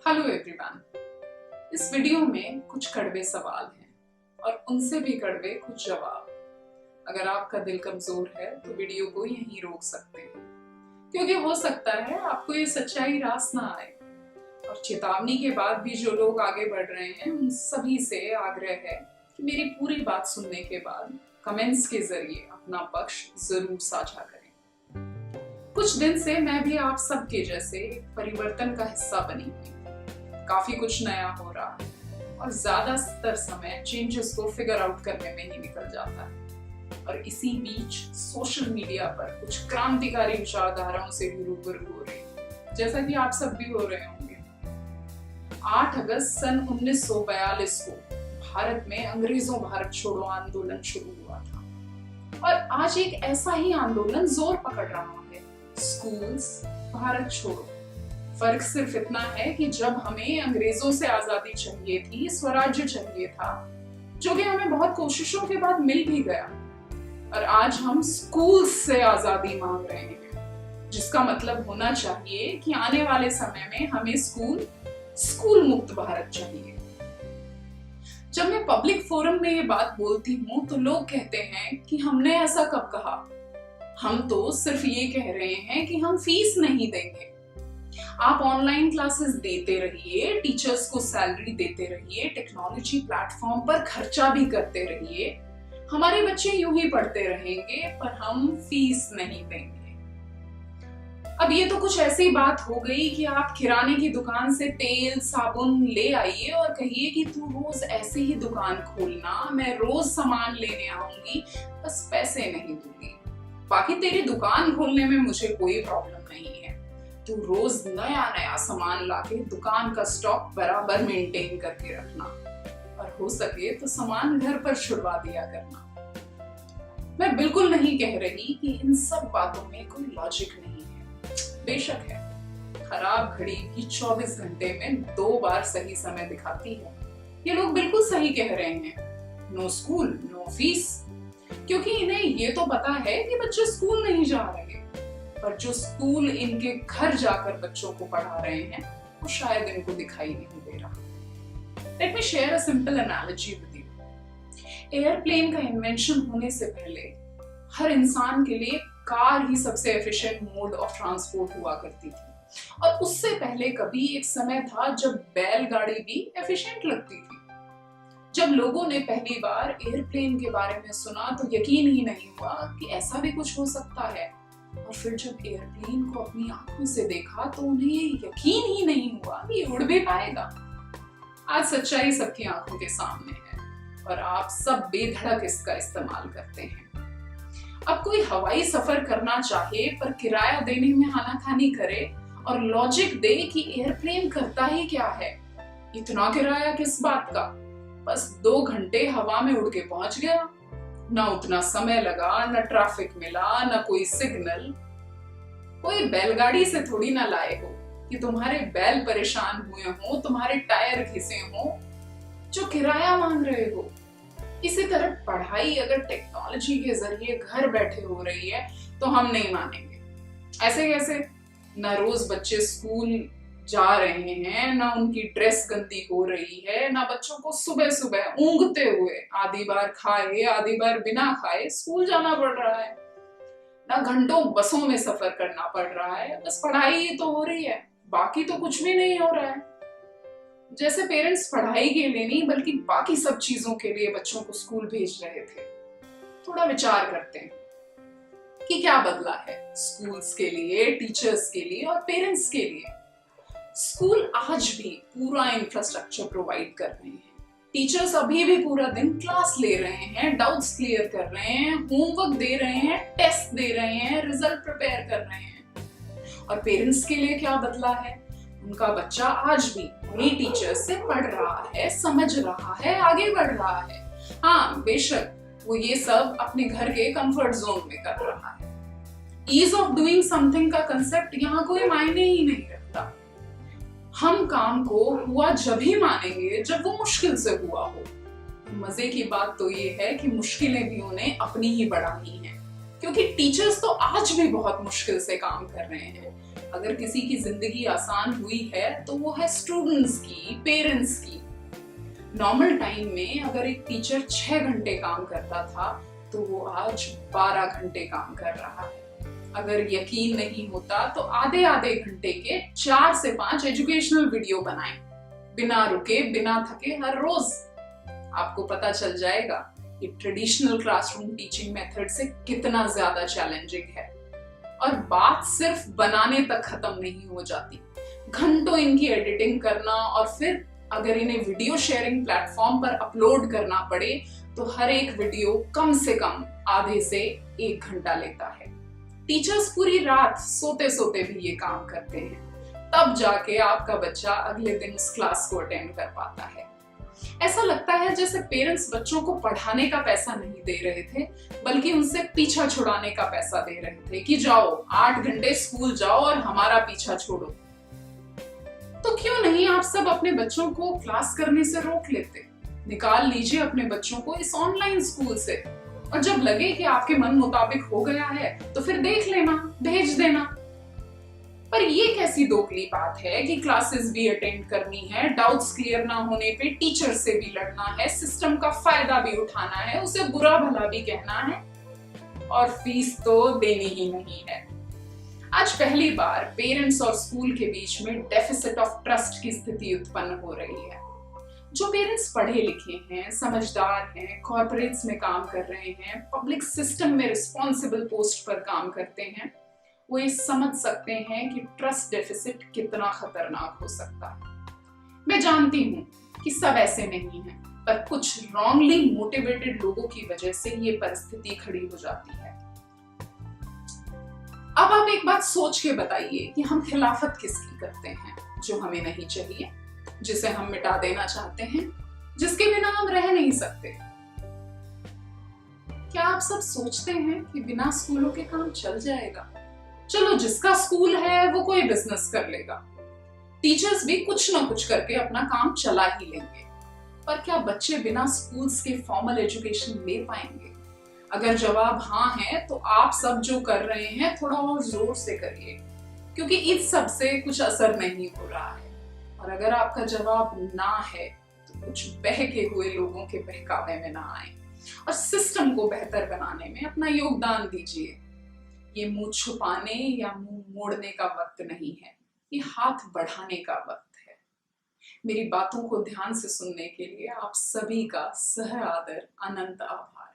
Hello everyone. इस video में कुछ कड़वे सवाल हैं और उनसे भी कड़वे कुछ जवाब। अगर आपका दिल कमजोर है तो वीडियो को यहीं रोक सकते हैं, क्योंकि हो सकता है आपको ये सच्चाई रास ना आए। और चेतावनी के बाद भी जो लोग आगे बढ़ रहे हैं उन सभी से आग्रह है कि मेरी पूरी बात सुनने के बाद कमेंट्स के जरिए अपना पक्ष जरूर साझा करें। कुछ दिन से मैं भी आप सबके जैसे परिवर्तन का हिस्सा बनी हुई। काफी कुछ नया हो रहा है और ज्यादातर समय चेंजेस को फिगर आउट करने में ही निकल जाता है। और इसी बीच सोशल मीडिया पर कुछ क्रांतिकारी विचारधाराओं से भी रूबरू हो रही है, जैसा कि आप सब भी हो रहे होंगे। 8 अगस्त सन 1942 को भारत में अंग्रेजों भारत छोड़ो आंदोलन शुरू हुआ था और आज एक ऐसा ही आंदोलन जोर पकड़ रहा है, स्कूल्स भारत छोड़ो। फर्क सिर्फ इतना है कि जब हमें अंग्रेजों से आजादी चाहिए थी, स्वराज्य चाहिए था, जो कि हमें बहुत कोशिशों के बाद मिल भी गया, और आज हम स्कूल से आजादी मांग रहे हैं, जिसका मतलब होना चाहिए कि आने वाले समय में हमें स्कूल मुक्त भारत चाहिए। जब मैं पब्लिक फोरम में ये बात बोलती हूँ तो लोग कहते हैं कि हमने ऐसा कब कहा। हम तो सिर्फ ये कह रहे हैं कि हम फीस नहीं देंगे। आप ऑनलाइन क्लासेस देते रहिए, टीचर्स को सैलरी देते रहिए, टेक्नोलॉजी प्लेटफॉर्म पर खर्चा भी करते रहिए, हमारे बच्चे यूं ही पढ़ते रहेंगे, पर हम फीस नहीं देंगे। अब ये तो कुछ ऐसी बात हो गई कि आप किराने की दुकान से तेल साबुन ले आइए और कहिए कि तू रोज ऐसे ही दुकान खोलना, मैं रोज सामान लेने आऊंगी, बस पैसे नहीं दूंगी। बाकी तेरी दुकान खोलने में मुझे कोई प्रॉब्लम नहीं है, तू रोज नया नया सामान लाके दुकान का स्टॉक बराबर मेंटेन करके रखना, और हो सके तो सामान घर पर छुड़वा दिया करना। मैं बिल्कुल नहीं कह रही कि इन सब बातों में कोई लॉजिक नहीं है, बेशक है। खराब घड़ी भी 24 घंटे में 2 बार सही समय दिखाती है। ये लोग बिल्कुल सही कह रहे हैं, नो स्कूल नो फीस, क्योंकि इन्हें ये तो पता है कि बच्चे स्कूल नहीं जा रहे, पर जो स्कूल इनके घर जाकर बच्चों को पढ़ा रहे हैं वो शायद इनको दिखाई नहीं दे रहा। Let me share a simple analogy with you. Airplane का इन्वेंशन होने से पहले हर इंसान के लिए कार ही सबसे एफिशिएंट मोड ऑफ ट्रांसपोर्ट हुआ करती थी, और उससे पहले कभी एक समय था जब बैलगाड़ी भी एफिशिएंट लगती थी। जब लोगों ने पहली बार एयरप्लेन के बारे में सुना तो यकीन ही नहीं हुआ कि ऐसा भी कुछ हो सकता है, और फिर जब एयरप्लेन को अपनी आंखों से देखा तो उन्हें यकीन ही नहीं हुआ कि उड़ भी पाएगा। आज सच्चाई सबकी आंखों के सामने है और आप सब बेधड़क इसका इस्तेमाल करते हैं। अब कोई हवाई सफर करना चाहे पर किराया देने में आनाकानी करे और लॉजिक दे कि एयरप्लेन करता ही क्या है, इतना किराया किस बात का, बस 2 घंटे हवा में उड़ के पहुंच गया, ना उतना समय लगा, ना ट्रैफिक मिला, ना कोई सिग्नल। कोई बैलगाड़ी से थोड़ी ना लाए हो कि तुम्हारे बैल परेशान हुए हो, तुम्हारे टायर घिसे हो, जो किराया मांग रहे हो। इसी तरह पढ़ाई अगर टेक्नोलॉजी के जरिए घर बैठे हो रही है तो हम नहीं मानेंगे। ऐसे कैसे? ना रोज बच्चे स्कूल जा रहे हैं, ना उनकी ड्रेस गंदी हो रही है, ना बच्चों को सुबह सुबह ऊँघते हुए आधी बार खाए आधी बार बिना खाए स्कूल जाना पड़ रहा है, ना घंटों बसों में सफर करना पड़ रहा है, बस पढ़ाई ही तो हो रही है, बाकी तो कुछ भी नहीं हो रहा है। जैसे पेरेंट्स पढ़ाई के लिए नहीं बल्कि बाकी सब चीजों के लिए बच्चों को स्कूल भेज रहे थे। थोड़ा विचार करते हैं कि क्या बदला है स्कूल्स के लिए, टीचर्स के लिए और पेरेंट्स के लिए। स्कूल आज भी पूरा इंफ्रास्ट्रक्चर प्रोवाइड कर रहे हैं, टीचर्स अभी भी पूरा दिन क्लास ले रहे हैं, डाउट्स क्लियर कर रहे हैं, होमवर्क दे रहे हैं, टेस्ट दे रहे हैं, रिजल्ट प्रिपेयर कर रहे हैं। और पेरेंट्स के लिए क्या बदला है? उनका बच्चा आज भी उन्हीं टीचर्स से पढ़ रहा है, समझ रहा है, आगे बढ़ रहा है। हाँ, बेशक वो ये सब अपने घर के कंफर्ट जोन में कर रहा है। ईज ऑफ डूइंग समथिंग का कंसेप्ट यहाँ कोई मायने ही नहीं रखता। हम काम को हुआ जब ही मानेंगे जब वो मुश्किल से हुआ हो। मजे की बात तो ये है कि मुश्किलें भी उन्हें अपनी ही बढ़ानी हैं, क्योंकि टीचर्स तो आज भी बहुत मुश्किल से काम कर रहे हैं। अगर किसी की जिंदगी आसान हुई है तो वो है स्टूडेंट्स की, पेरेंट्स की। नॉर्मल टाइम में अगर एक टीचर 6 घंटे काम करता था तो वो आज 12 घंटे काम कर रहा है। अगर यकीन नहीं होता तो आधे आधे घंटे के 4 से 5 एजुकेशनल वीडियो बनाएं, बिना रुके बिना थके हर रोज। आपको पता चल जाएगा कि ट्रेडिशनल क्लासरूम टीचिंग मेथड से कितना ज्यादा चैलेंजिंग है। और बात सिर्फ बनाने तक खत्म नहीं हो जाती, घंटों इनकी एडिटिंग करना और फिर अगर इन्हें वीडियो शेयरिंग प्लेटफॉर्म पर अपलोड करना पड़े तो हर एक वीडियो कम से कम आधे से 1 घंटा लेता है। टीचर्स पूरी रात सोते सोते भी ये काम करते हैं, तब जाके आपका बच्चा अगले दिन उस क्लास को अटेंड कर पाता है। ऐसा लगता है जैसे पेरेंट्स बच्चों को पढ़ाने का पैसा नहीं दे रहे थे, बल्कि उनसे पीछा छुड़ाने का पैसा दे रहे थे कि जाओ 8 घंटे स्कूल जाओ और हमारा पीछा छोड़ो। तो क्यों नहीं आप सब अपने बच्चों को क्लास करने से रोक लेते? निकाल लीजिए अपने बच्चों को इस ऑनलाइन स्कूल से, और जब लगे कि आपके मन मुताबिक हो गया है तो फिर देख लेना, भेज देना। पर ये कैसी दोगली बात है कि क्लासेस भी अटेंड करनी है, डाउट्स क्लियर ना होने पे टीचर से भी लड़ना है, सिस्टम का फायदा भी उठाना है, उसे बुरा भला भी कहना है, और फीस तो देनी ही नहीं है। आज पहली बार पेरेंट्स और स्कूल के बीच में डेफिसिट ऑफ ट्रस्ट की स्थिति उत्पन्न हो रही है। जो पेरेंट्स पढ़े लिखे हैं, समझदार हैं, कॉर्पोरेट्स में काम कर रहे हैं, पब्लिक सिस्टम में रिस्पॉन्सिबल पोस्ट पर काम करते हैं, वो ये समझ सकते हैं कि ट्रस्ट डेफिसिट कितना खतरनाक हो सकता है। मैं जानती हूँ कि सब ऐसे नहीं हैं, पर कुछ रॉन्गली मोटिवेटेड लोगों की वजह से ये परिस्थिति खड़ी हो जाती है। अब आप एक बात सोच के बताइए कि हम खिलाफत किसकी करते हैं, जो हमें नहीं चाहिए, जिसे हम मिटा देना चाहते हैं, जिसके बिना हम रह नहीं सकते। क्या आप सब सोचते हैं कि बिना स्कूलों के काम चल जाएगा? चलो जिसका स्कूल है वो कोई बिजनेस कर लेगा, टीचर्स भी कुछ ना कुछ करके अपना काम चला ही लेंगे। पर क्या बच्चे बिना स्कूल्स के फॉर्मल एजुकेशन ले पाएंगे? अगर जवाब हाँ है तो आप सब जो कर रहे हैं थोड़ा और जोर से करिए, क्योंकि इस सब से कुछ असर नहीं हो रहा है। और अगर आपका जवाब ना है तो कुछ बहके हुए लोगों के बहकावे में ना आए और सिस्टम को बेहतर बनाने में अपना योगदान दीजिए। ये मुंह छुपाने या मुंह मोड़ने का वक्त नहीं है, ये हाथ बढ़ाने का वक्त है। मेरी बातों को ध्यान से सुनने के लिए आप सभी का सह आदर अनंत आभार।